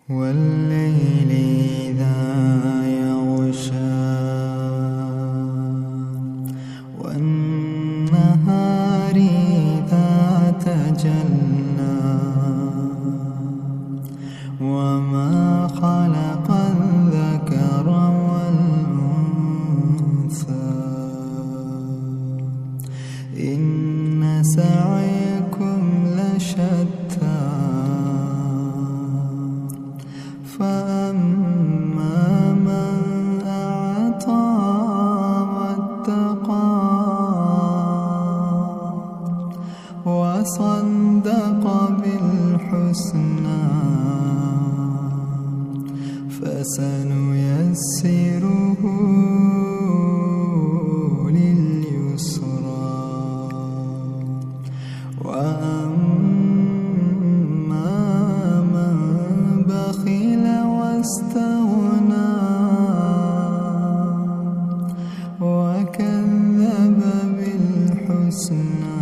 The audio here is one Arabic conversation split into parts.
والليل إذا يغشى والنهار إذا تجلى وما خلق الذكر والأنثى إن سعيكم لشتى فأما من أعطى واتقى وصدق بالحسنى فسنيسره لليسرى وأما من بخل واستغنى وكذب بالحسنى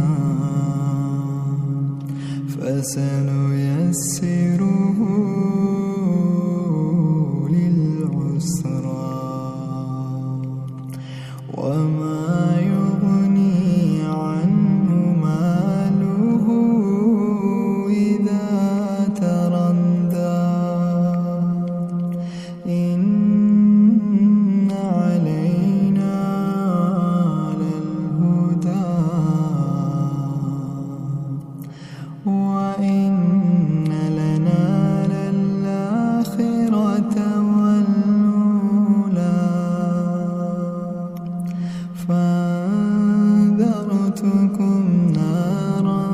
فسنيسره للعسرى وما يغني عنه ماله إذا تردى إن علينا للهدى وإن لنا للآخرة والأولى فأنذرتكم نارا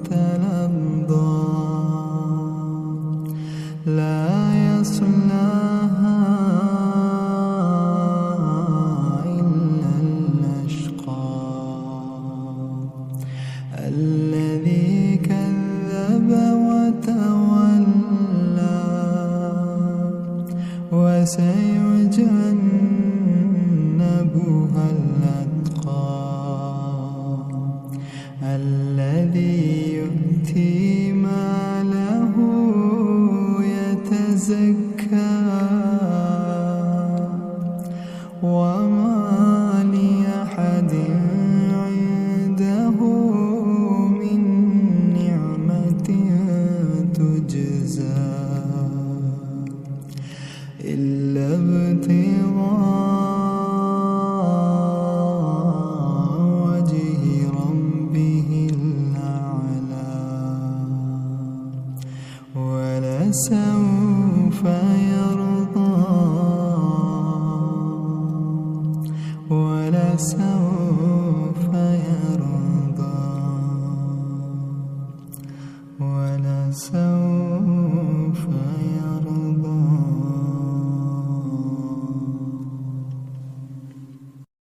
تلظى لا يصلاها إلا الأشقى الذي كذب وتولى وسيجنبها الأتقى الذي يؤتي ماله يتزكى وما لأحد عنده من نعمة تجزى إلا ابتغاء وجه ربه الأعلى ولسوف يرضى